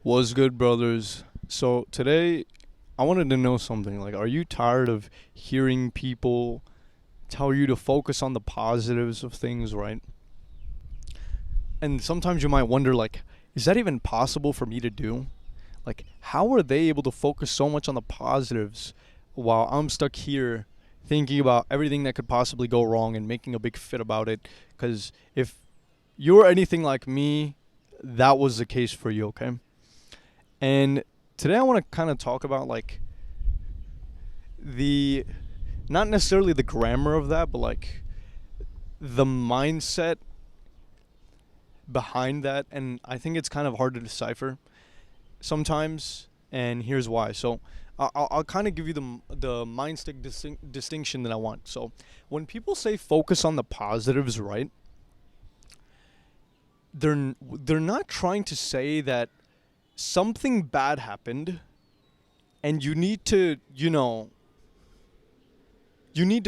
Was good, brothers. So today, I wanted to know something. Like, are you tired of hearing people tell you to focus on the positives of things, right? And sometimes you might wonder, like, is that even possible for me to do? Like, how are they able to focus so much on the positives while I'm stuck here thinking about everything that could possibly go wrong and making a big fit about it? Because if you're anything like me, that was the case for you, okay? And today I want to kind of talk about like the not necessarily the grammar of that, but like the mindset behind that. And I think it's kind of hard to decipher sometimes. And here's why. So I'll kind of give you the mindset distinction that I want. So when people say focus on the positives, right? They're not trying to say that something bad happened and you need to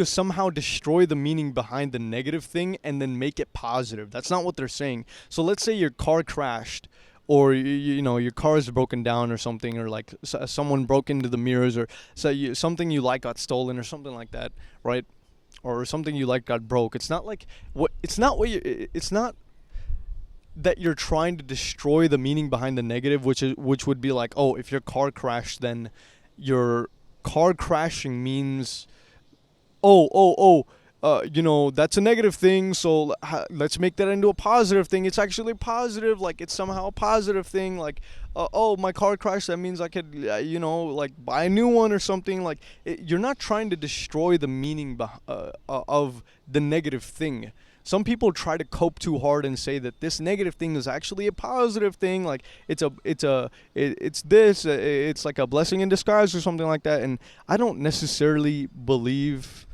somehow destroy the meaning behind the negative thing and then make it positive. That's not what they're saying. So let's say your car crashed, or your car is broken down or something, or like someone broke into the mirrors, or something you like got stolen or something like that, right? Or something you like got broke. It's not like what it's not that you're trying to destroy the meaning behind the negative, which would be like, oh, if your car crashed, then your car crashing means, that's a negative thing, so let's make that into a positive thing. It's actually positive, like it's somehow a positive thing, like, my car crashed, that means I could, like buy a new one or something. Like, you're not trying to destroy the meaning of the negative thing. Some people try to cope too hard and say that this negative thing is actually a positive thing, like it's like a blessing in disguise or something like that. And I don't necessarily believe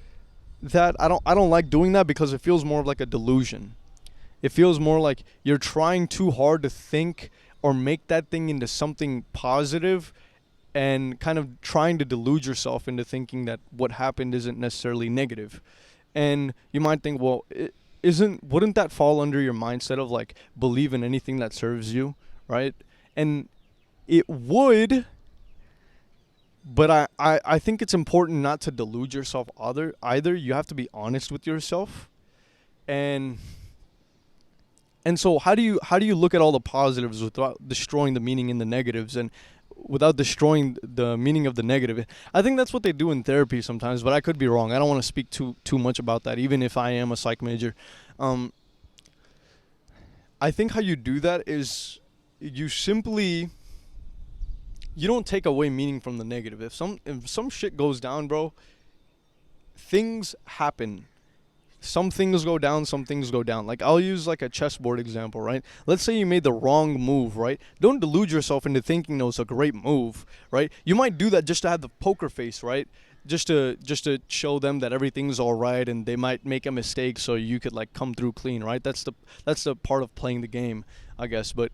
that. I don't like doing that because it feels more of like a delusion. It feels more like you're trying too hard to think or make that thing into something positive, and kind of trying to delude yourself into thinking that what happened isn't necessarily negative. And you might think, well, wouldn't that fall under your mindset of like believe in anything that serves you, right? And it would, but I think it's important not to delude yourself either. You have to be honest with yourself. And so how do you look at all the positives without destroying the meaning in the negatives, and without destroying the meaning of the negative? I think that's what they do in therapy sometimes, but I could be wrong. I don't want to speak too much about that, even if I am a psych major. I think how you do that is you don't take away meaning from the negative. If some shit goes down, bro, things happen. Some things go down, some things go down. Like, I'll use like a chessboard example, right? Let's say you made the wrong move, right? Don't delude yourself into thinking it was a great move, right? You might do that just to have the poker face, right? Just to show them that everything's all right, and they might make a mistake so you could like come through clean, right? That's the part of playing the game, I guess. But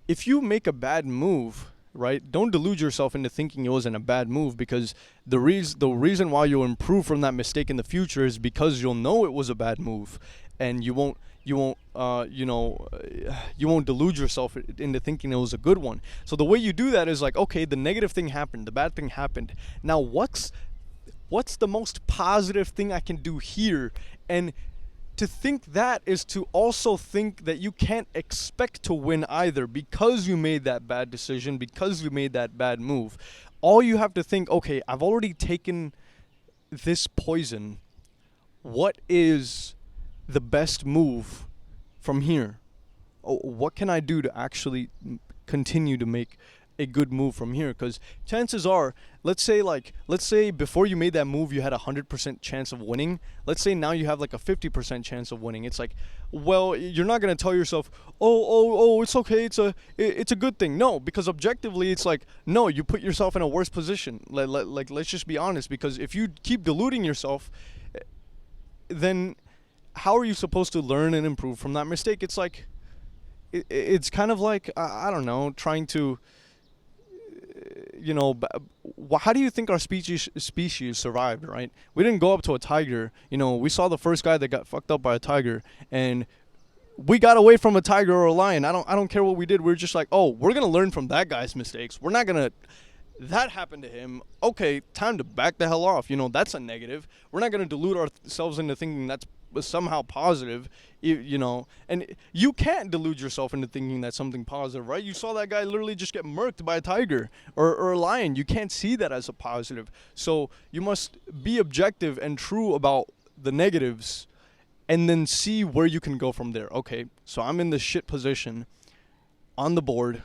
if you make a bad move, right, don't delude yourself into thinking it wasn't a bad move, because the reason why you'll improve from that mistake in the future is because you'll know it was a bad move, and you won't delude yourself into thinking it was a good one. So the way you do that is like, okay, the negative thing happened, the bad thing happened. Now what's the most positive thing I can do here? And to think that is to also think that you can't expect to win either, because you made that bad decision, because you made that bad move. All you have to think, okay, I've already taken this poison. What is the best move from here? What can I do to actually continue to make a good move from here? Because chances are, let's say before you made that move you had a 100% chance of winning. Let's say now you have like a 50% chance of winning. It's like, well, you're not gonna tell yourself, it's okay, it's a good thing. No, because objectively it's like, no, you put yourself in a worse position. Like let's just be honest, because if you keep deluding yourself, then how are you supposed to learn and improve from that mistake? It's like, it's kind of like, I don't know, trying to, how do you think our species survived, right? We didn't go up to a tiger. We saw the first guy that got fucked up by a tiger, and we got away from a tiger or a lion. I don't care what we did. We're just like, oh, we're gonna learn from that guy's mistakes. We're not gonna. That happened to him. Okay, time to back the hell off. That's a negative. We're not gonna delude ourselves into thinking that's somehow positive. And you can't delude yourself into thinking that's something positive, right? You saw that guy literally just get murked by a tiger or a lion. You can't see that as a positive. So you must be objective and true about the negatives and then see where you can go from there. Okay, so I'm in this shit position on the board,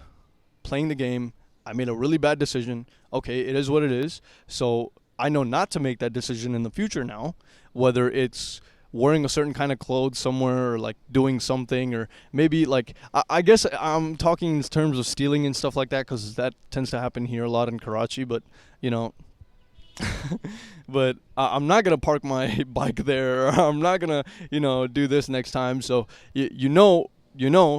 playing the game. I made a really bad decision. Okay, it is what it is. So I know not to make that decision in the future now, whether it's wearing a certain kind of clothes somewhere or like doing something, or maybe like I guess I'm talking in terms of stealing and stuff like that, because that tends to happen here a lot in Karachi, but but I'm not gonna park my bike there, or I'm not gonna do this next time. So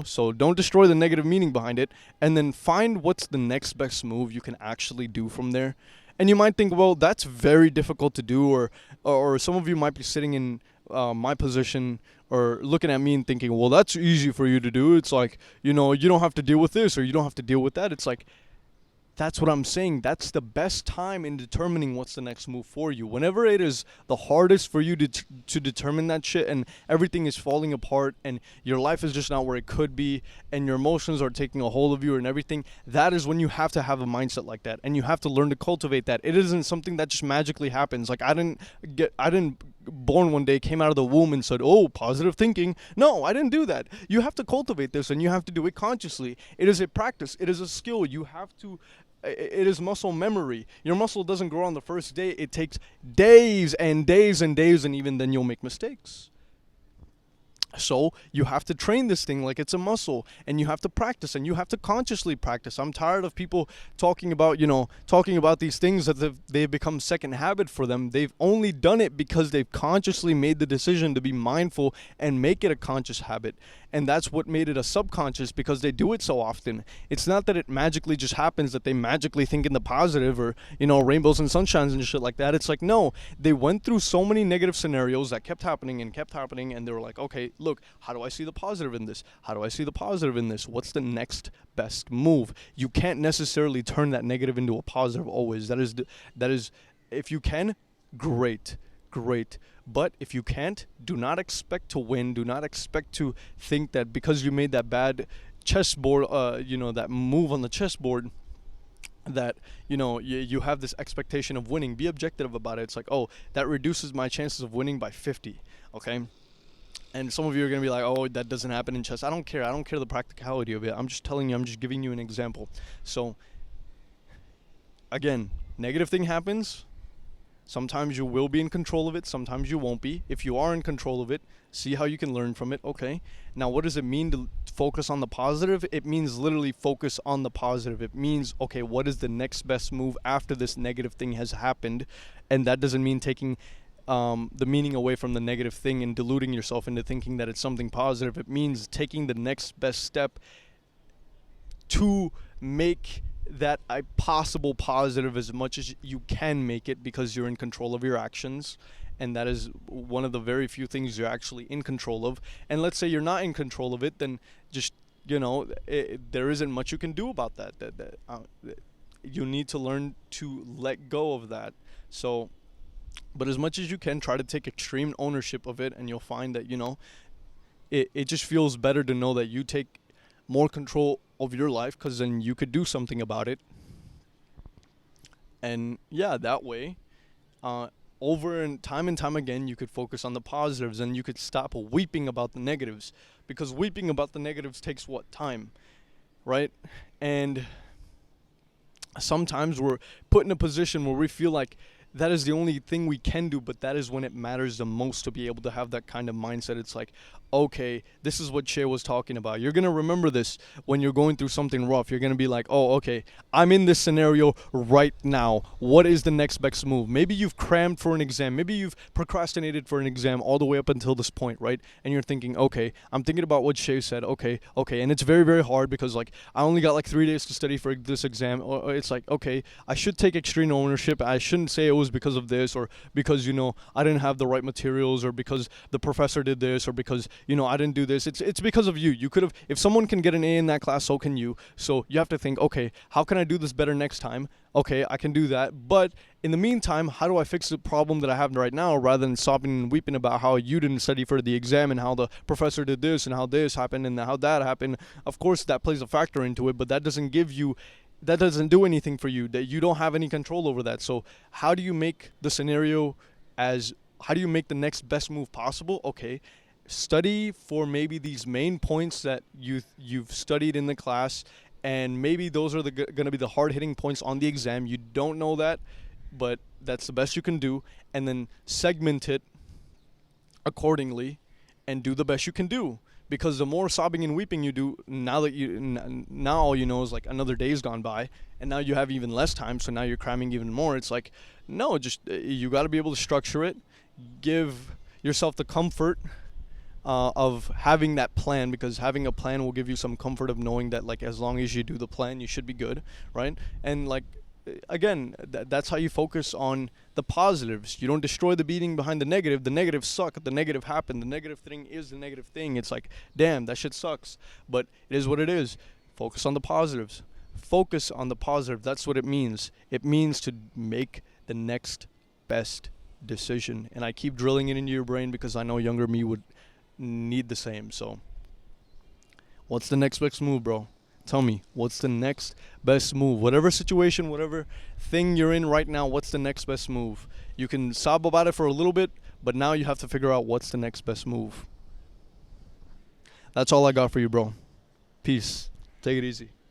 so don't destroy the negative meaning behind it, and then find what's the next best move you can actually do from there. And you might think, well, that's very difficult to do, or some of you might be sitting in my position or looking at me and thinking, well, that's easy for you to do. It's like, you don't have to deal with this or you don't have to deal with that. It's like, that's what I'm saying. That's the best time in determining what's the next move for you. Whenever it is the hardest for you to determine that shit, and everything is falling apart and your life is just not where it could be and your emotions are taking a hold of you and everything, that is when you have to have a mindset like that, and you have to learn to cultivate that. It isn't something that just magically happens. Like I didn't born one day, came out of the womb and said, oh, positive thinking. No, I didn't do that. You have to cultivate this, and you have to do it consciously. It is a practice. It is a skill. It is muscle memory. Your muscle doesn't grow on the first day. It takes days and days and days, and even then you'll make mistakes. So you have to train this thing like it's a muscle, and you have to practice, and you have to consciously practice. I'm tired of people talking about these things that they've become second habit for them. They've only done it because they've consciously made the decision to be mindful and make it a conscious habit. And that's what made it a subconscious, because they do it so often. It's not that it magically just happens, that they magically think in the positive, or rainbows and sunshines and shit like that. It's like, no, they went through so many negative scenarios that kept happening, and they were like, okay, look, how do I see the positive in this? How do I see the positive in this? What's the next best move? You can't necessarily turn that negative into a positive always. That is, if you can, great. But if you can't, do not expect to win. Do not expect to think that because you made that bad chessboard, that move on the chessboard, that you have this expectation of winning. Be objective about it. It's like, oh, that reduces my chances of winning by 50. Okay. And some of you are going to be like, oh, that doesn't happen in chess. I don't care. I don't care the practicality of it. I'm just telling you. I'm just giving you an example. So, again, negative thing happens. Sometimes you will be in control of it. Sometimes you won't be. If you are in control of it, see how you can learn from it. Okay. Now, what does it mean to focus on the positive? It means literally focus on the positive. It means, okay, what is the next best move after this negative thing has happened? And that doesn't mean taking the meaning away from the negative thing and deluding yourself into thinking that it's something positive. It means taking the next best step to make that a possible positive as much as you can make it, because you're in control of your actions, and that is one of the very few things you're actually in control of. And let's say you're not in control of it, then just there isn't much you can do about that. You need to learn to let go of that. So, but as much as you can, try to take extreme ownership of it, and you'll find that it just feels better to know that you take more control of your life, because then you could do something about it. And yeah, that way, over and time again, you could focus on the positives, and you could stop weeping about the negatives, because weeping about the negatives takes what? Time, right? And sometimes we're put in a position where we feel like that is the only thing we can do, but that is when it matters the most to be able to have that kind of mindset. It's like, okay, this is what Shay was talking about. You're going to remember this when you're going through something rough. You're going to be like, oh, okay, I'm in this scenario right now. What is the next best move? Maybe you've crammed for an exam. Maybe you've procrastinated for an exam all the way up until this point, right? And you're thinking, okay, I'm thinking about what Shay said. Okay. And it's very, very hard, because like I only got like 3 days to study for this exam. Or it's like, okay, I should take extreme ownership. I shouldn't say it was because of this, or because, I didn't have the right materials, or because the professor did this, or because, I didn't do this. It's because of you. You could have, if someone can get an A in that class, so can you. So you have to think, okay, how can I do this better next time? Okay, I can do that. But in the meantime, how do I fix the problem that I have right now, rather than sobbing and weeping about how you didn't study for the exam and how the professor did this and how this happened and how that happened? Of course, that plays a factor into it, but that doesn't do anything for you. That you don't have any control over that. So how do you make the scenario how do you make the next best move possible? Okay, study for maybe these main points that you've studied in the class, and maybe those are going to be the hard-hitting points on the exam. You don't know that, but that's the best you can do. And then segment it accordingly and do the best you can do. Because the more sobbing and weeping you do, now all you know is like another day's gone by, and now you have even less time, so now you're cramming even more. It's like, no, just you got to be able to structure it, give yourself the comfort of having that plan, because having a plan will give you some comfort of knowing that, like, as long as you do the plan, you should be good, right? And like, again, that's how you focus on the positives. You don't destroy the beating behind the negative. The negatives suck. The negative happened. The negative thing is the negative thing. It's like, damn, that shit sucks. But it is what it is. Focus on the positives. Focus on the positive. That's what it means. It means to make the next best decision. And I keep drilling it into your brain because I know younger me would need the same. So what's the next best move, bro? Tell me, what's the next best move? Whatever situation, whatever thing you're in right now, what's the next best move? You can sob about it for a little bit, but now you have to figure out what's the next best move. That's all I got for you, bro. Peace. Take it easy.